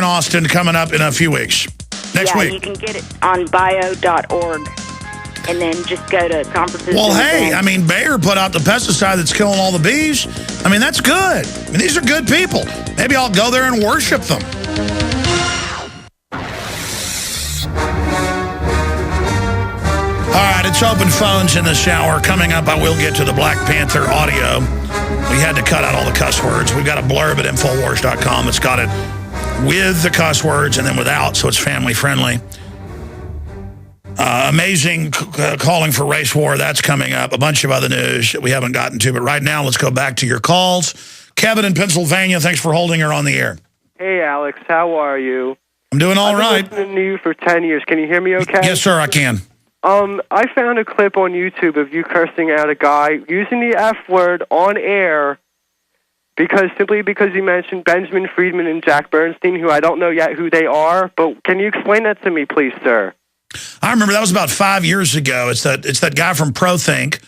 Austin coming up in a few weeks. Next week. You can get it on bio.org. And then just go to conferences. Well, hey, I mean, Bayer put out the pesticide that's killing all the bees. I mean, that's good. I mean, these are good people. Maybe I'll go there and worship them. All right, it's open phones in the shower. Coming up, I will get to the Black Panther audio. We had to cut out all the cuss words. We've got a blurb at Infowars.com that's got it with the cuss words and then without, so it's family friendly. Amazing calling for race war. That's coming up. A bunch of other news that we haven't gotten to. But right now, let's go back to your calls. Kevin in Pennsylvania, thanks for holding her on the air. Hey, Alex. How are you? I'm doing all right. I've been listening to you for 10 years. Can you hear me okay? Yes, sir, I can. I found a clip on YouTube of you cursing out a guy using the F word on air simply because you mentioned Benjamin Friedman and Jack Bernstein, who I don't know yet who they are. But can you explain that to me, please, sir? I remember that was about 5 years ago. It's that guy from ProThink,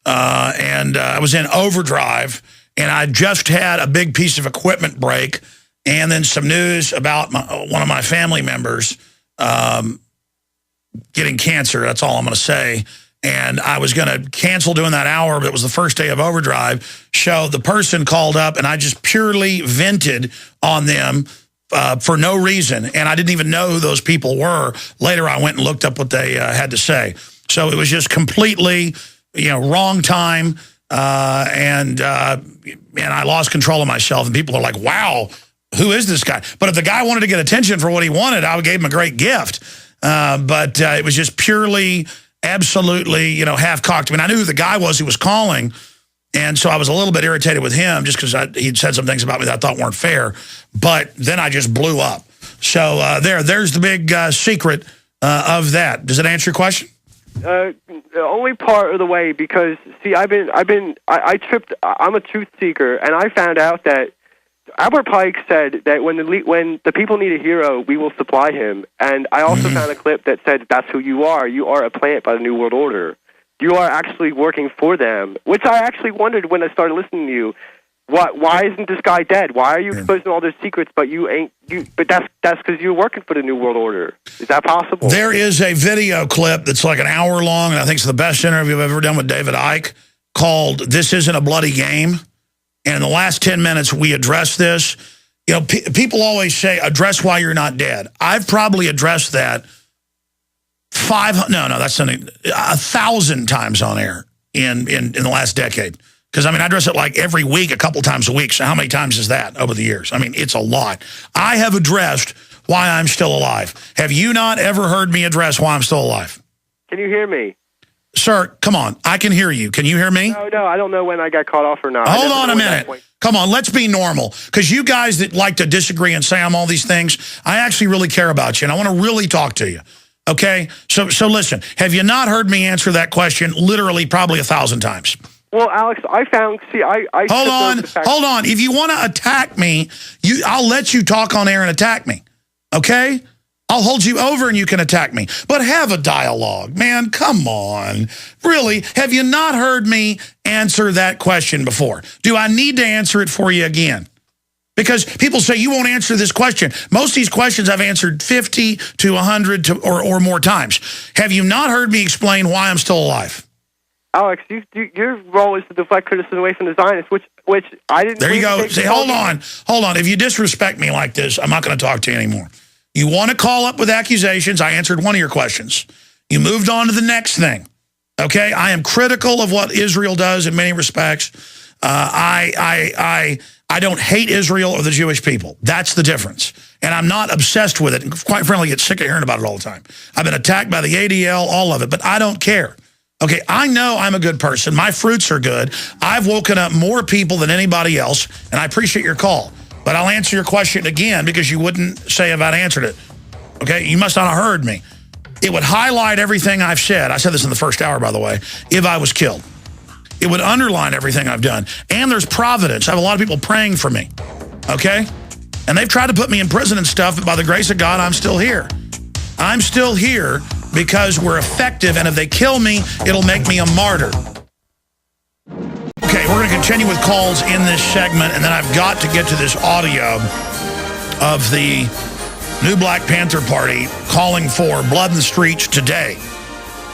and I was in overdrive, and I just had a big piece of equipment break, and then some news about one of my family members getting cancer. That's all I'm going to say. And I was going to cancel doing that hour, but it was the first day of overdrive. So the person called up, and I just purely vented on them for no reason, and I didn't even know who those people were. Later, I went and looked up what they had to say. So it was just completely, wrong time, and I lost control of myself. And people are like, "Wow, who is this guy?" But if the guy wanted to get attention for what he wanted, I gave him a great gift. But it was just purely, absolutely, half-cocked. I mean, I knew who the guy was who was calling. And so I was a little bit irritated with him just because he'd said some things about me that I thought weren't fair. But then I just blew up. So there's the big secret of that. Does it answer your question? Only part of the way, because see, I tripped. I'm a truth seeker, and I found out that Albert Pike said that when the people need a hero, we will supply him. And I also found a clip that said that's who you are. You are a plant by the New World Order. You are actually working for them, which I actually wondered when I started listening to you. Why isn't this guy dead? Why are you exposing all those secrets, but you ain't? But that's because you're working for the New World Order. Is that possible? There is a video clip that's like an hour long, and I think it's the best interview I've ever done with David Icke, called "This Isn't a Bloody Game." And in the last 10 minutes, we address this. People always say, address why you're not dead. I've probably addressed that 1,000 times on air in the last decade. Because, I address it like every week, a couple times a week. So how many times is that over the years? It's a lot. I have addressed why I'm still alive. Have you not ever heard me address why I'm still alive? Can you hear me? Sir, come on. I can hear you. Can you hear me? No, I don't know when I got caught off or not. Hold on a minute. Come on, let's be normal. Because you guys that like to disagree and say I'm all these things, I actually really care about you, and I want to really talk to you. Okay? So listen, have you not heard me answer that question literally probably 1,000 times? Well, Alex, I found, Hold on. If you want to attack me, I'll let you talk on air and attack me. Okay? I'll hold you over and you can attack me. But have a dialogue, man. Come on. Really, have you not heard me answer that question before? Do I need to answer it for you again? Because people say, you won't answer this question. Most of these questions I've answered 50 to 100 or more times. Have you not heard me explain why I'm still alive? Alex, your role is to deflect criticism away from the Zionists, which I didn't... There you go. Say, hold on. If you disrespect me like this, I'm not going to talk to you anymore. You want to call up with accusations. I answered one of your questions. You moved on to the next thing. Okay? I am critical of what Israel does in many respects. I don't hate Israel or the Jewish people. That's the difference. And I'm not obsessed with it. And quite frankly, get sick of hearing about it all the time. I've been attacked by the ADL, all of it, but I don't care. Okay, I know I'm a good person. My fruits are good. I've woken up more people than anybody else, and I appreciate your call. But I'll answer your question again because you wouldn't say if I'd answered it. Okay? You must not have heard me. It would highlight everything I've said. I said this in the first hour, by the way, if I was killed. It would underline everything I've done. And there's providence. I have a lot of people praying for me. Okay? And they've tried to put me in prison and stuff, but by the grace of God, I'm still here. I'm still here because we're effective, and if they kill me, it'll make me a martyr. Okay, we're going to continue with calls in this segment, and then I've got to get to this audio of the new Black Panther Party calling for blood in the streets today.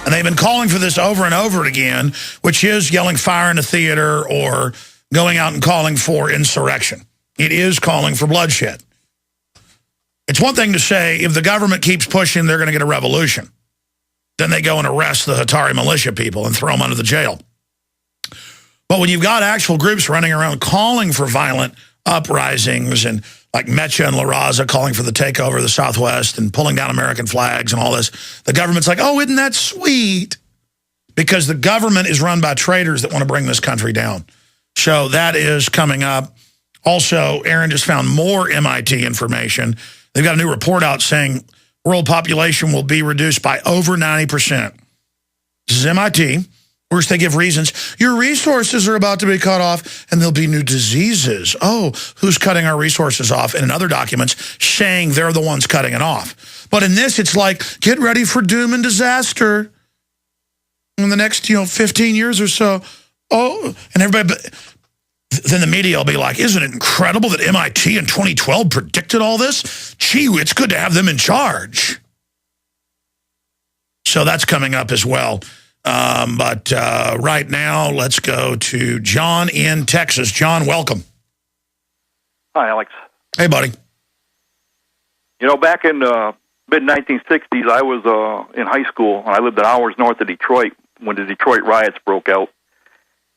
And they've been calling for this over and over again, which is yelling fire in a theater or going out and calling for insurrection. It is calling for bloodshed. It's one thing to say, if the government keeps pushing, they're going to get a revolution. Then they go and arrest the Hatari militia people and throw them under the jail. But when you've got actual groups running around calling for violent uprisings, and like Mecha and La Raza calling for the takeover of the Southwest and pulling down American flags and all this, the government's like, oh, isn't that sweet? Because the government is run by traitors that want to bring this country down. So that is coming up. Also, Aaron just found more MIT information. They've got a new report out saying world population will be reduced by over 90%. This is MIT. Of course, they give reasons. Your resources are about to be cut off, and there'll be new diseases. Oh, who's cutting our resources off? And in other documents, saying they're the ones cutting it off. But in this, it's like, get ready for doom and disaster in the next, 15 years or so. Oh, and everybody, then the media will be like, isn't it incredible that MIT in 2012 predicted all this? Gee, it's good to have them in charge. So that's coming up as well. But right now, let's go to John in Texas. John, welcome. Hi, Alex. Hey, buddy. Back in mid-1960s, I was in high school, and I lived an hours north of Detroit when the Detroit riots broke out.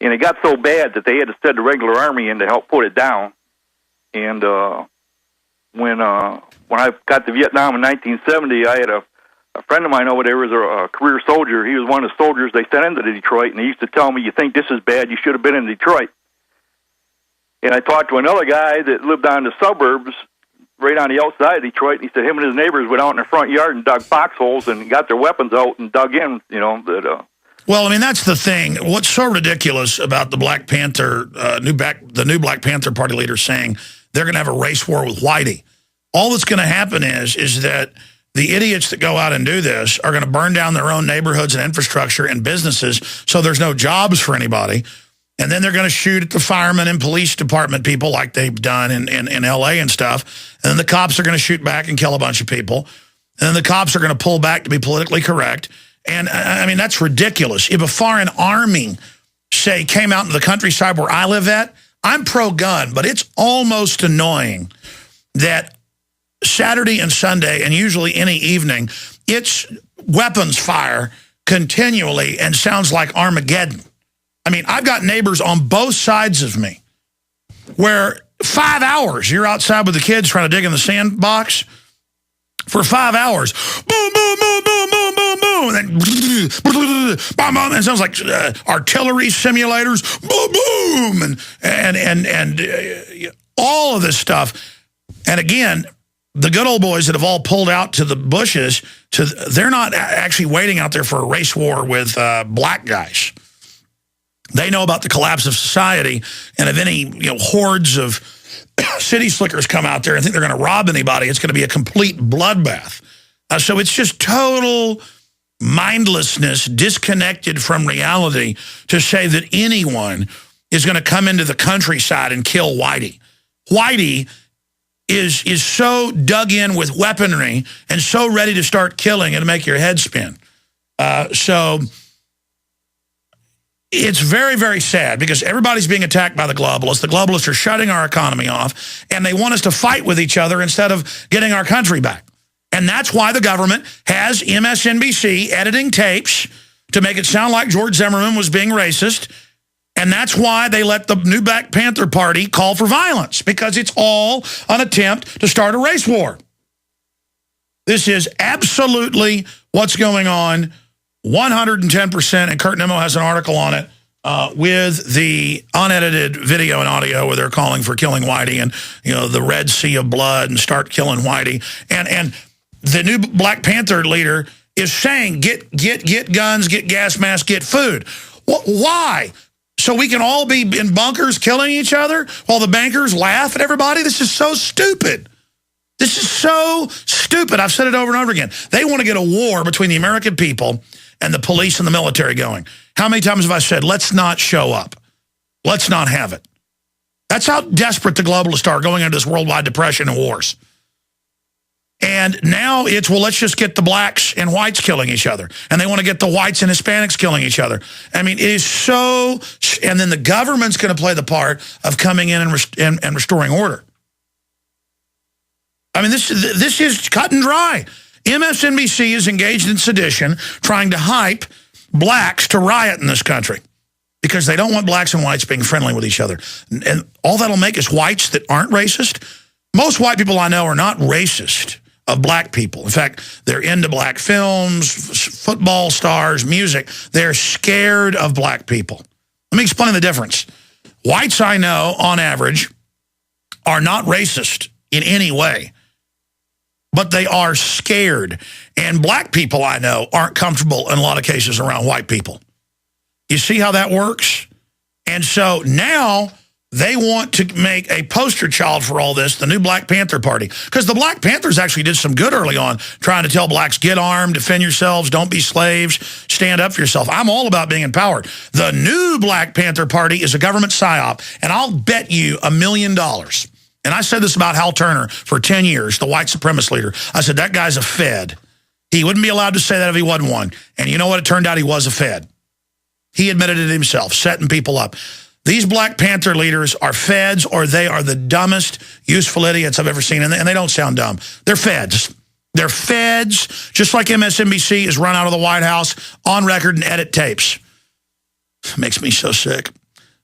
And it got so bad that they had to send the regular army in to help put it down. And when I got to Vietnam in 1970, I had a friend of mine over there was a career soldier. He was one of the soldiers they sent into Detroit, and he used to tell me, you think this is bad, you should have been in Detroit. And I talked to another guy that lived on the suburbs, right on the outside of Detroit, and he said him and his neighbors went out in the front yard and dug foxholes and got their weapons out and dug in, Well, I mean, that's the thing. What's so ridiculous about the Black Panther, the new Black Panther Party leader saying they're going to have a race war with Whitey. All that's going to happen is that the idiots that go out and do this are going to burn down their own neighborhoods and infrastructure and businesses, so there's no jobs for anybody. And then they're going to shoot at the firemen and police department people like they've done in L.A. and stuff. And then the cops are going to shoot back and kill a bunch of people. And then the cops are going to pull back to be politically correct. And, I mean, that's ridiculous. If a foreign army, say, came out into the countryside where I live at, I'm pro-gun, but it's almost annoying that Saturday and Sunday, and usually any evening, it's weapons fire continually and sounds like Armageddon. I mean, I've got neighbors on both sides of me where 5 hours, you're outside with the kids trying to dig in the sandbox for 5 hours. Boom, boom, boom, boom, boom, boom, boom. And then boom, boom. It sounds like artillery simulators. Boom, boom. And all of this stuff. And again, the good old boys that have all pulled out to the bushes, they're not actually waiting out there for a race war with black guys. They know about the collapse of society, and if any hordes of city slickers come out there and think they're going to rob anybody, it's going to be a complete bloodbath. So it's just total mindlessness, disconnected from reality, to say that anyone is going to come into the countryside and kill Whitey. Whitey is so dug in with weaponry and so ready to start killing and make your head spin. So it's very, very sad because everybody's being attacked by the globalists. The globalists are shutting our economy off, and they want us to fight with each other instead of getting our country back. And that's why the government has MSNBC editing tapes to make it sound like George Zimmerman was being racist. And that's why they let the new Black Panther Party call for violence, because it's all an attempt to start a race war. This is absolutely what's going on, 110%, and Kurt Nimmo has an article on it with the unedited video and audio where they're calling for killing Whitey and, the Red Sea of blood and start killing Whitey. And the new Black Panther leader is saying, get guns, get gas masks, get food. Why? So we can all be in bunkers killing each other while the bankers laugh at everybody? This is so stupid. This is so stupid. I've said it over and over again. They want to get a war between the American people and the police and the military going. How many times have I said, let's not show up? Let's not have it. That's how desperate the globalists are going into this worldwide depression and wars. And now it's, well, let's just get the blacks and whites killing each other. And they want to get the whites and Hispanics killing each other. I mean, it is so, and then the government's going to play the part of coming in and restoring order. I mean, this is cut and dry. MSNBC is engaged in sedition, trying to hype blacks to riot in this country because they don't want blacks and whites being friendly with each other. And all that'll make is whites that aren't racist. Most white people I know are not racist of black people. In fact, they're into black films, football stars, music. They're scared of black people. Let me explain the difference. Whites I know, on average, are not racist in any way, but they are scared. And black people I know aren't comfortable in a lot of cases around white people. You see how that works? And so now they want to make a poster child for all this, the new Black Panther Party. Because the Black Panthers actually did some good early on, trying to tell blacks, get armed, defend yourselves, don't be slaves, stand up for yourself. I'm all about being empowered. The new Black Panther Party is a government psyop, and I'll bet you $1 million. And I said this about Hal Turner for 10 years, the white supremacist leader. I said, that guy's a Fed. He wouldn't be allowed to say that if he wasn't one. And you know what? It turned out he was a Fed. He admitted it himself, setting people up. These Black Panther leaders are Feds, or they are the dumbest, useful idiots I've ever seen. And they don't sound dumb. They're Feds. They're Feds, just like MSNBC is run out of the White House on record and edit tapes. Makes me so sick.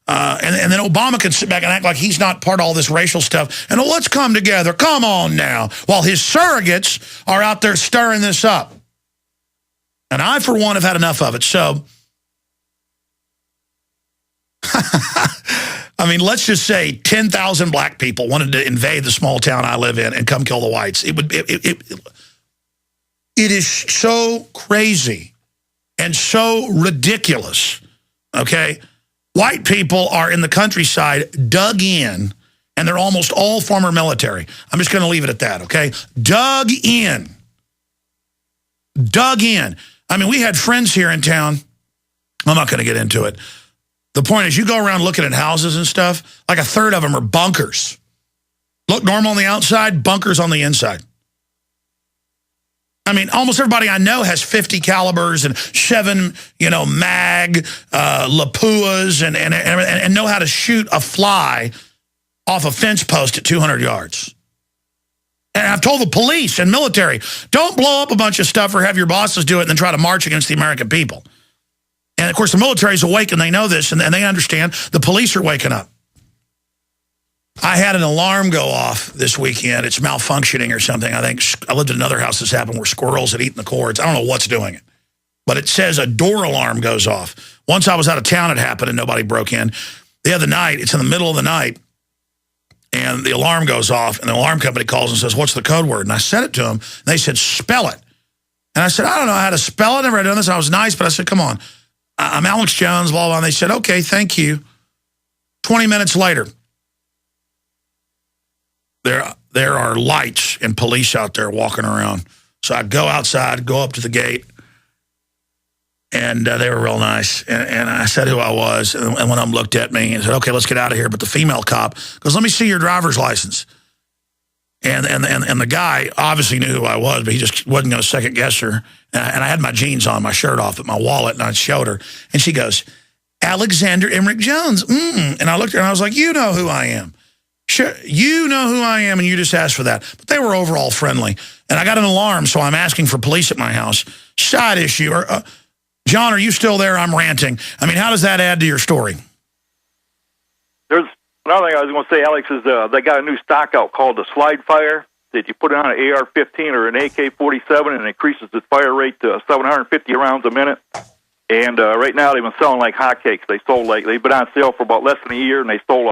And then Obama can sit back and act like he's not part of all this racial stuff. And let's come together. Come on now. While his surrogates are out there stirring this up. And I, for one, have had enough of it. So, I mean, let's just say 10,000 black people wanted to invade the small town I live in and come kill the whites. It is so crazy and so ridiculous, okay? White people are in the countryside dug in, and they're almost all former military. I'm just going to leave it at that, okay? Dug in. Dug in. I mean, we had friends here in town. I'm not going to get into it. The point is, you go around looking at houses and stuff, like a third of them are bunkers. Look normal on the outside, bunkers on the inside. I mean, almost everybody I know has 50 calibers and 7, mag, Lapuas, and know how to shoot a fly off a fence post at 200 yards. And I've told the police and military, don't blow up a bunch of stuff or have your bosses do it and then try to march against the American people. And, of course, the military's awake, and they know this, and they understand. The police are waking up. I had an alarm go off this weekend. It's malfunctioning or something. I think I lived in another house this happened where squirrels had eaten the cords. I don't know what's doing it. But it says a door alarm goes off. Once I was out of town, it happened, and nobody broke in. The other night, it's in the middle of the night, and the alarm goes off, and the alarm company calls and says, what's the code word? And I said it to them, and they said, spell it. And I said, I don't know how to spell it. I've never done this. I was nice, but I said, come on. I'm Alex Jones, blah, blah. And they said, okay, thank you. 20 minutes later, there are lights and police out there walking around. So I go outside, go up to the gate, and they were real nice. And I said who I was, and one of them looked at me and said, okay, let's get out of here. But the female cop goes, let me see your driver's license. And the guy obviously knew who I was, but he just wasn't going to second guess her. And I had my jeans on, my shirt off, but my wallet, and I showed her. And she goes, Alexander Emmerich Jones. And I looked at her and I was like, you know who I am. Sure, you know who I am, and you just asked for that. But they were overall friendly. And I got an alarm, so I'm asking for police at my house. Side issue. John, are you still there? I'm ranting. I mean, how does that add to your story? There's another thing I was going to say, Alex, is they got a new stock out called the Slide Fire that you put it on an AR-15 or an AK-47 and it increases its fire rate to 750 rounds a minute. And right now they've been selling like hotcakes. They've been on sale for about less than a year, and they sold